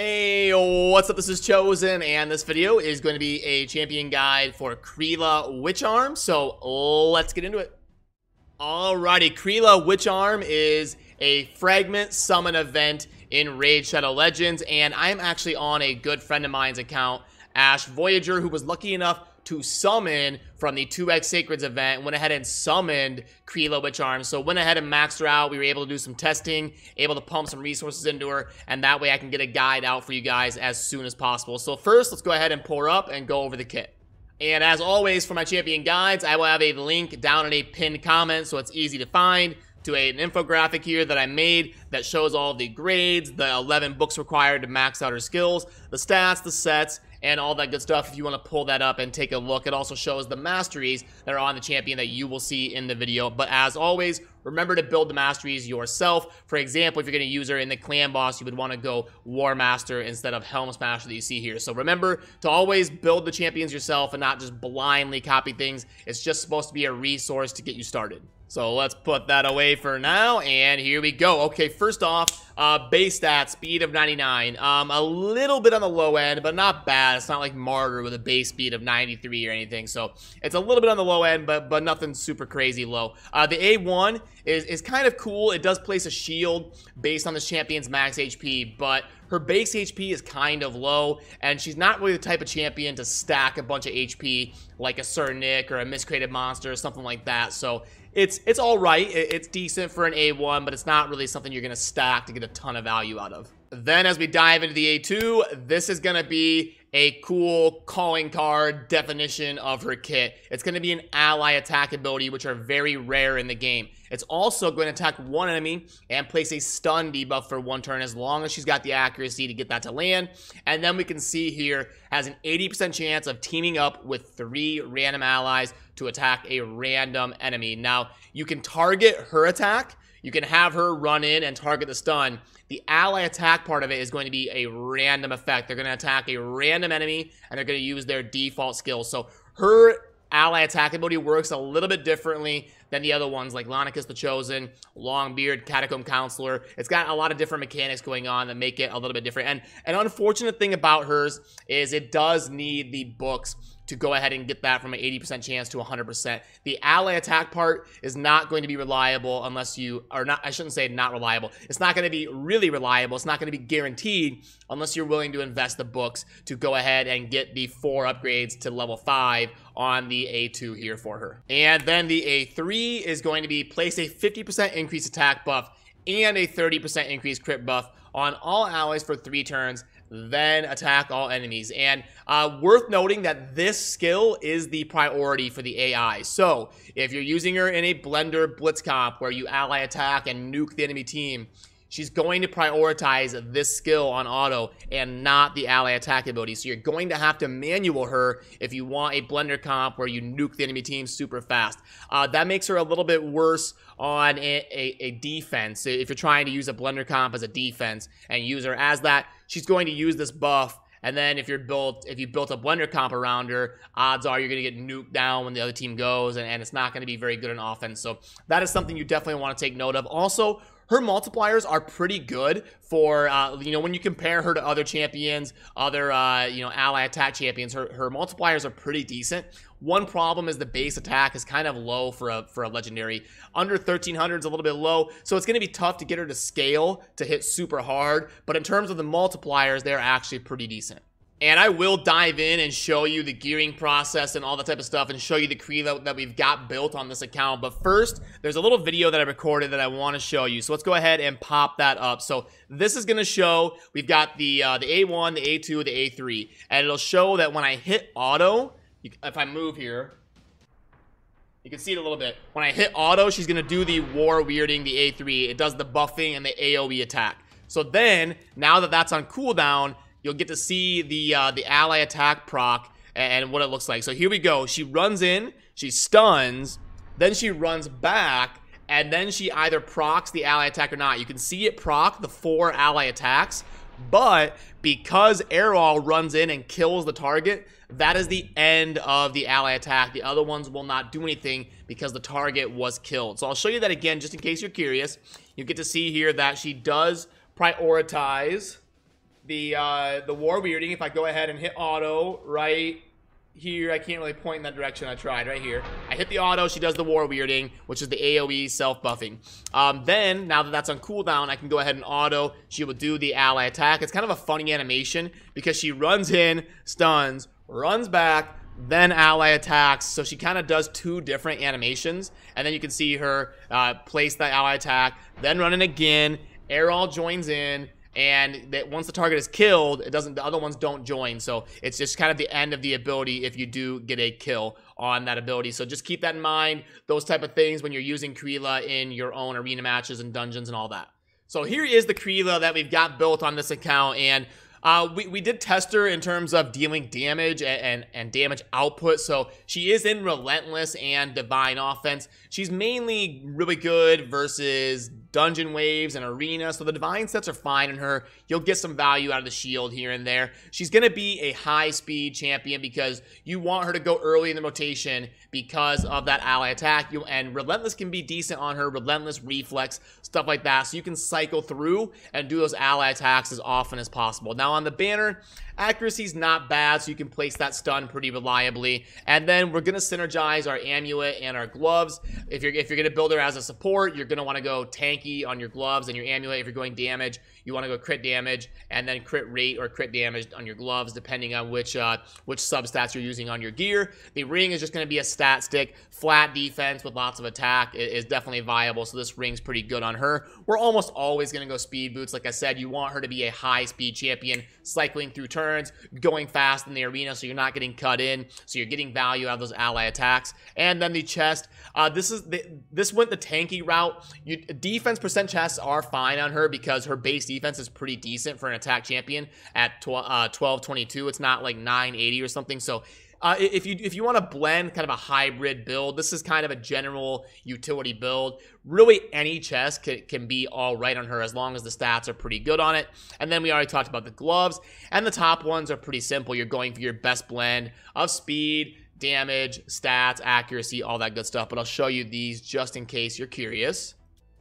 Hey, what's up? This is Chosen, and this video is going to be a champion guide for Kreela Witch Arm, so let's get into it. Alrighty, Kreela Witch Arm is a fragment summon event in Raid Shadow Legends, and I'm actually on a good friend of mine's account, Ash Voyager, who was lucky enough to summon from the 2x Sacreds event, went ahead and summoned Kreela Witch Arm. So went ahead and maxed her out. We were able to do some testing, able to pump some resources into her, and that way I can get a guide out for you guys as soon as possible. So first, let's go ahead and pull her up and go over the kit. And as always, for my champion guides, I will have a link down in a pinned comment so it's easy to find to an infographic here that I made that shows all of the grades, the 11 books required to max out her skills, the stats, the sets, and all that good stuff if you want to pull that up and take a look. It also shows the masteries that are on the champion that you will see in the video. But as always, remember to build the masteries yourself. For example, if you're going to use her in the clan boss, you would want to go War Master instead of Helm Smasher that you see here. So remember to always build the champions yourself and not just blindly copy things. It's just supposed to be a resource to get you started. So let's put that away for now, and here we go. Okay, first off, base stat, speed of 99. A little bit on the low end, but not bad. It's not like Martyr with a base speed of 93 or anything, so it's a little bit on the low end, but nothing super crazy low. The A1 is kind of cool. It does place a shield based on the champion's max HP, but her base HP is kind of low, and she's not really the type of champion to stack a bunch of HP like a Sir Nick or a Miscreated Monster or something like that, so it's all right. It's decent for an A1, but it's not really something you're going to stack to get a ton of value out of. Then as we dive into the A2, this is going to be a cool calling card definition of her kit. It's going to be an ally attack ability, which are very rare in the game. It's also going to attack one enemy and place a stun debuff for one turn as long as she's got the accuracy to get that to land. And then we can see here has an 80% chance of teaming up with 3 random allies to attack a random enemy. Now, you can target her attack. You can have her run in and target the stun. The ally attack part of it is going to be a random effect. They're going to attack a random enemy, and they're going to use their default skills. So her ally attack ability works a little bit differently than the other ones, like Lonicus the Chosen, Longbeard, Catacomb Counselor. It's got a lot of different mechanics going on that make it a little bit different. And an unfortunate thing about hers is it does need the books to go ahead and get that from an 80% chance to 100%. The ally attack part is not going to be reliable unless you are not, I shouldn't say not reliable. It's not going to be really reliable. It's not going to be guaranteed unless you're willing to invest the books to go ahead and get the 4 upgrades to level 5 on the A2 here for her. And then the A3 is going to be place a 50% increased attack buff and a 30% increased crit buff on all allies for 3 turns, then attack all enemies. And worth noting that this skill is the priority for the AI. So if you're using her in a Blender Blitz comp where you ally attack and nuke the enemy team, she's going to prioritize this skill on auto and not the ally attack ability. So you're going to have to manual her if you want a Blender comp where you nuke the enemy team super fast. That makes her a little bit worse on a defense. If you're trying to use a Blender comp as a defense and use her as that, she's going to use this buff. And then if you built a Blender comp around her, odds are you're going to get nuked down when the other team goes, and it's not going to be very good on offense. So that is something you definitely want to take note of. Also, her multipliers are pretty good for, when you compare her to other champions, other, ally attack champions, her multipliers are pretty decent. One problem is the base attack is kind of low for a legendary. Under 1300 is a little bit low, so it's going to be tough to get her to scale to hit super hard. But in terms of the multipliers, they're actually pretty decent. And I will dive in and show you the gearing process and all that type of stuff and show you the Kreela that we've got built on this account. But first, there's a little video that I recorded that I want to show you. So let's go ahead and pop that up. So this is going to show we've got the A1, the A2, the A3. And it'll show that when I hit auto, if I move here, you can see it a little bit. When I hit auto, she's going to do the War Weirding, the A3. It does the buffing and the AoE attack. So then, now that that's on cooldown, you'll get to see the ally attack proc and what it looks like. So here we go. She runs in, she stuns, then she runs back, and then she either procs the ally attack or not. You can see it proc the 4 ally attacks, but because Errol runs in and kills the target, that is the end of the ally attack. The other ones will not do anything because the target was killed. So I'll show you that again just in case you're curious. You get to see here that she does prioritize the war weirding. If I go ahead and hit auto right here, I can't really point in that direction. I tried right here. I hit the auto. She does the war weirding, which is the AoE self-buffing. Then, now that that's on cooldown, I can go ahead and auto. She will do the ally attack. It's kind of a funny animation because she runs in, stuns, runs back, then ally attacks. So she kind of does two different animations. And then you can see her place that ally attack, then run in again. Air all joins in. And that once the target is killed, the other ones don't join. So it's just kind of the end of the ability if you do get a kill on that ability. So just keep that in mind, those type of things when you're using Kreela in your own arena matches and dungeons and all that. So here is the Kreela that we've got built on this account, and we did test her in terms of dealing damage and damage output. So she is in Relentless and Divine Offense. She's mainly really good versus dungeon waves and arena, so the divine sets are fine in her. You'll get some value out of the shield here and there. She's going to be a high speed champion because you want her to go early in the rotation because of that ally attack. And Relentless can be decent on her, Relentless, Reflex, stuff like that, so you can cycle through and do those ally attacks as often as possible. Now on the banner, accuracy's not bad, so you can place that stun pretty reliably. And then we're going to synergize our amulet and our gloves. If you're going to build her as a support, you're going to want to go tanky on your gloves and your amulet. If you're going damage, you want to go crit damage and then crit rate or crit damage on your gloves, depending on which substats you're using on your gear. The ring is just going to be a stat stick. Flat defense with lots of attack is definitely viable, so this ring's pretty good on her. We're almost always going to go speed boots. Like I said, you want her to be a high speed champion, cycling through turns, going fast in the arena so you're not getting cut in, so you're getting value out of those ally attacks. And then the chest, this went the tanky route. Defense percent chests are fine on her because her base defense is pretty decent for an attack champion at 1222. It's not like 980 or something. So if you want to blend kind of a hybrid build, this is kind of a general utility build. Really any chest can be all right on her as long as the stats are pretty good on it. And then we already talked about the gloves, and the top ones are pretty simple. You're going for your best blend of speed, damage, stats, accuracy, all that good stuff. But I'll show you these just in case you're curious.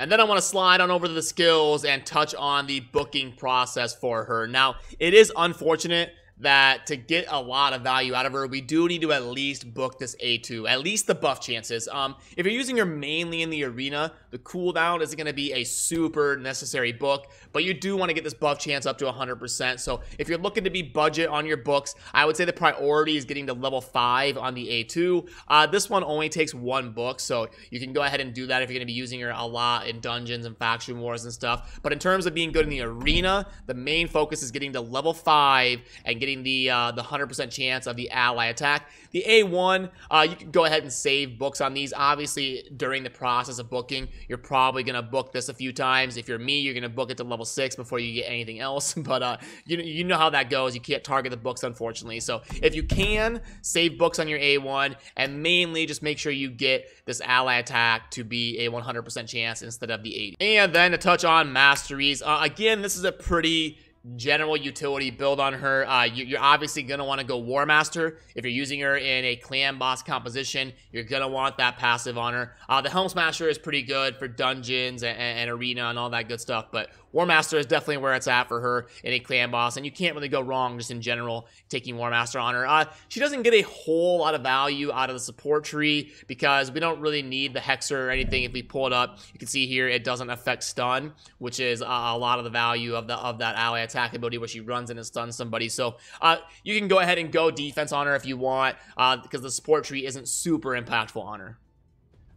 And then I want to slide on over to the skills and touch on the booking process for her. Now, it is unfortunate that to get a lot of value out of her, we do need to at least book this A2, at least the buff chances. If you're using her mainly in the arena, the cooldown isn't going to be a super necessary book, but you do want to get this buff chance up to 100%. So if you're looking to be budget on your books, I would say the priority is getting to level 5 on the A2. This one only takes 1 book, so you can go ahead and do that if you're going to be using her a lot in dungeons and faction wars and stuff. But in terms of being good in the arena, the main focus is getting to level 5 and getting the 100% chance of the ally attack. The A1, you can go ahead and save books on these. Obviously, during the process of booking, you're probably going to book this a few times. If you're me, you're going to book it to level 6 before you get anything else. But you know how that goes. You can't target the books, unfortunately. So if you can, save books on your A1, and mainly just make sure you get this ally attack to be a 100% chance instead of the 80. And then to touch on masteries, again, this is a pretty general utility build on her. You're obviously going to want to go War Master. If you're using her in a clan boss composition, you're going to want that passive on her. The Helm Smasher is pretty good for dungeons and arena and all that good stuff, but War Master is definitely where it's at for her in a clan boss, and you can't really go wrong just in general taking War Master on her. She doesn't get a whole lot of value out of the support tree because we don't really need the Hexer or anything. If we pull it up, you can see here it doesn't affect stun, which is a lot of the value of that ally attack ability where she runs in and stuns somebody. So you can go ahead and go defense on her if you want because the support tree isn't super impactful on her.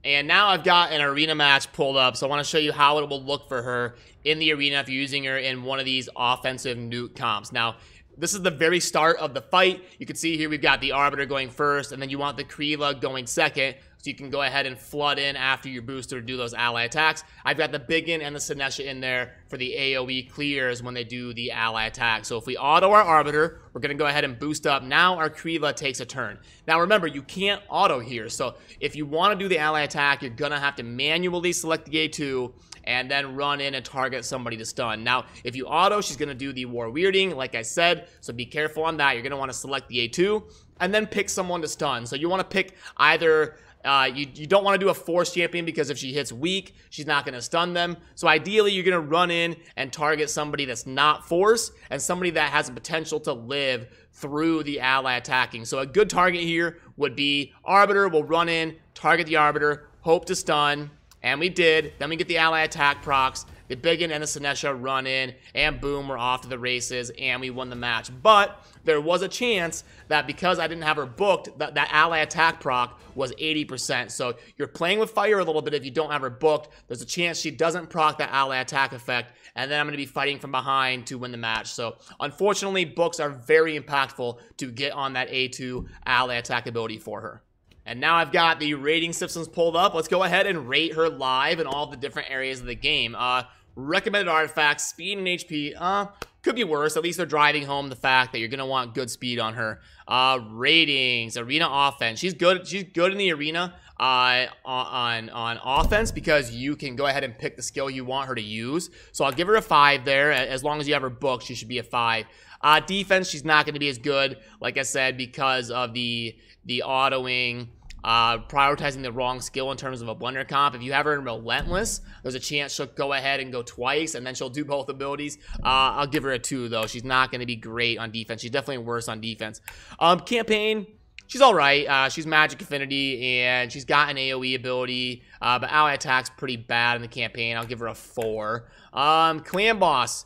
And now I've got an arena match pulled up, so I want to show you how it will look for her in the arena if you're using her in one of these offensive nuke comps. Now, this is the very start of the fight. You can see here we've got the Arbiter going first, and then you want the Kreela going second, so you can go ahead and flood in after your booster to do those ally attacks. I've got the Biggin and the Sinesha in there for the AoE clears when they do the ally attack. So if we auto our Arbiter, we're going to go ahead and boost up. Now our Kreela takes a turn. Now remember, you can't auto here, so if you want to do the ally attack, you're going to have to manually select the A2 and then run in and target somebody to stun. Now, if you auto, she's going to do the War Weirding, like I said, so be careful on that. You're going to want to select the A2 and then pick someone to stun. So you want to pick either You don't want to do a force champion because if she hits weak, she's not going to stun them. So ideally, you're going to run in and target somebody that's not force and somebody that has the potential to live through the ally attacking. So a good target here would be Arbiter. We'll run in, target the Arbiter, hope to stun, and we did. Then we get the ally attack procs. The Biggin and the Sinesha run in, and boom, we're off to the races, and we won the match. But there was a chance that because I didn't have her booked, that ally attack proc was 80%. So you're playing with fire a little bit if you don't have her booked. There's a chance she doesn't proc that ally attack effect, and then I'm going to be fighting from behind to win the match. So unfortunately, books are very impactful to get on that A2 ally attack ability for her. And now I've got the rating systems pulled up. Let's go ahead and rate her live in all the different areas of the game. Recommended artifacts, speed and HP, could be worse. At least they're driving home the fact that you're going to want good speed on her. Ratings, arena offense. She's good in the arena on offense because you can go ahead and pick the skill you want her to use. So I'll give her a 5 there. As long as you have her booked, she should be a 5. Defense, she's not going to be as good, like I said, because of the autoing, prioritizing the wrong skill in terms of a blender comp. If you have her in Relentless, there's a chance she'll go ahead and go twice, and then she'll do both abilities. I'll give her a 2, though. She's not going to be great on defense. She's definitely worse on defense. Campaign, she's all right. She's magic affinity, and she's got an AoE ability, but ally attack's pretty bad in the campaign. I'll give her a 4. Clan Boss.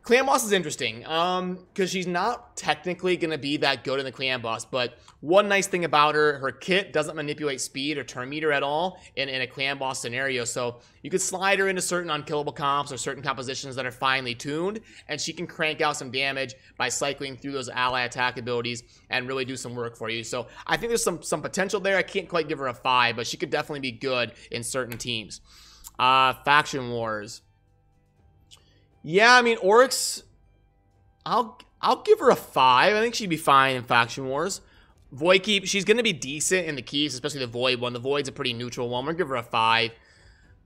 Clan Boss is interesting, because she's not technically going to be that good in the Clan Boss, but one nice thing about her kit doesn't manipulate speed or turn meter at all in a Clan Boss scenario, so you could slide her into certain unkillable comps or certain compositions that are finely tuned, and she can crank out some damage by cycling through those ally attack abilities and really do some work for you. So I think there's some potential there. I can't quite give her a 5, but she could definitely be good in certain teams. Faction Wars. Yeah, I mean, Oryx, I'll give her a 5. I think she'd be fine in Faction Wars. Void Keep, she's going to be decent in the keeps, especially the Void one. The Void's a pretty neutral one. We're going to give her a 5.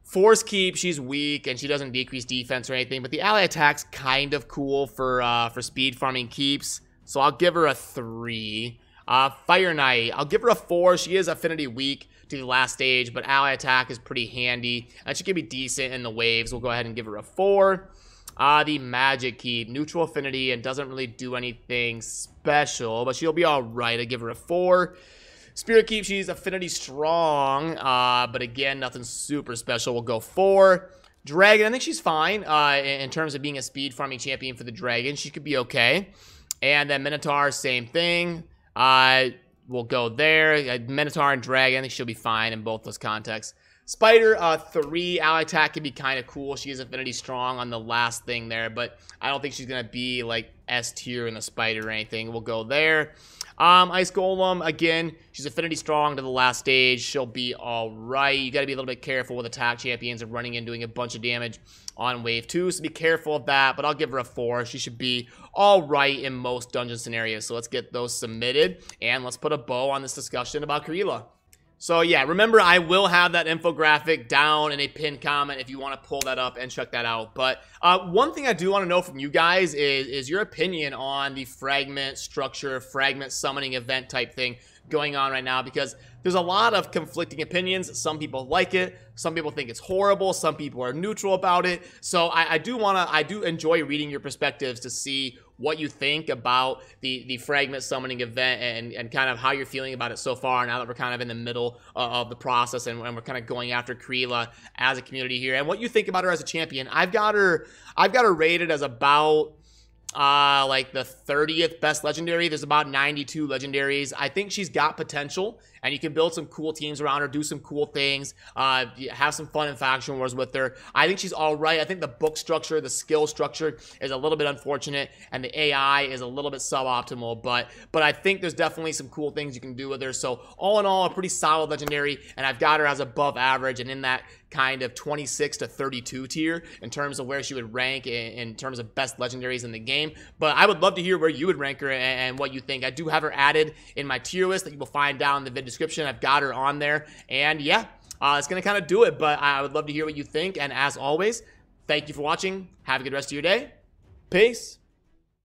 Force Keep, she's weak, and she doesn't decrease defense or anything, but the ally attack's kind of cool for speed farming keeps, so I'll give her a 3. Fire Knight, I'll give her a 4. She is affinity weak to the last stage, but ally attack is pretty handy, and she can be decent in the waves. We'll go ahead and give her a 4. The Magic Keep, neutral affinity and doesn't really do anything special, but she'll be all right. I give her a 4. Spirit Keep, she's affinity strong, but again, nothing super special. We'll go 4. Dragon, I think she's fine in terms of being a speed farming champion for the Dragon. She could be okay. And then Minotaur, same thing. We'll go there. Minotaur and Dragon, I think she'll be fine in both those contexts. Spider, 3, ally attack can be kind of cool. She is affinity strong on the last thing there, but I don't think she's going to be like S tier in the Spider or anything. We'll go there. Ice Golem, again, she's affinity strong to the last stage. She'll be all right. You got to be a little bit careful with attack champions and running in doing a bunch of damage on wave 2, so be careful of that, but I'll give her a 4. She should be all right in most dungeon scenarios, so let's get those submitted, and let's put a bow on this discussion about Kreela. So yeah, remember, I will have that infographic down in a pinned comment if you want to pull that up and check that out. But one thing I do want to know from you guys is your opinion on the fragment structure, fragment summoning event type thing going on right now, because there's a lot of conflicting opinions. Some people like it, some people think it's horrible, some people are neutral about it. So I do enjoy reading your perspectives to see what you think about the fragment summoning event and kind of how you're feeling about it so far, now that we're kind of in the middle of the process and we're kind of going after Kreela as a community here, and what you think about her as a champion. I've got her rated as about like the 30th best legendary. There's about 92 legendaries. I think she's got potential, and you can build some cool teams around her, do some cool things, have some fun in Faction Wars with her. I think she's all right. I think the book structure, the skill structure is a little bit unfortunate, and the AI is a little bit suboptimal, but I think there's definitely some cool things you can do with her. So all in all, a pretty solid legendary, and I've got her as above average and in that kind of 26 to 32 tier in terms of where she would rank in terms of best legendaries in the game. But I would love to hear where you would rank her and what you think. I do have her added in my tier list that you will find down in the video description. I've got her on there, and yeah, it's gonna kind of do it, but I would love to hear what you think. And as always, thank you for watching. Have a good rest of your day. Peace.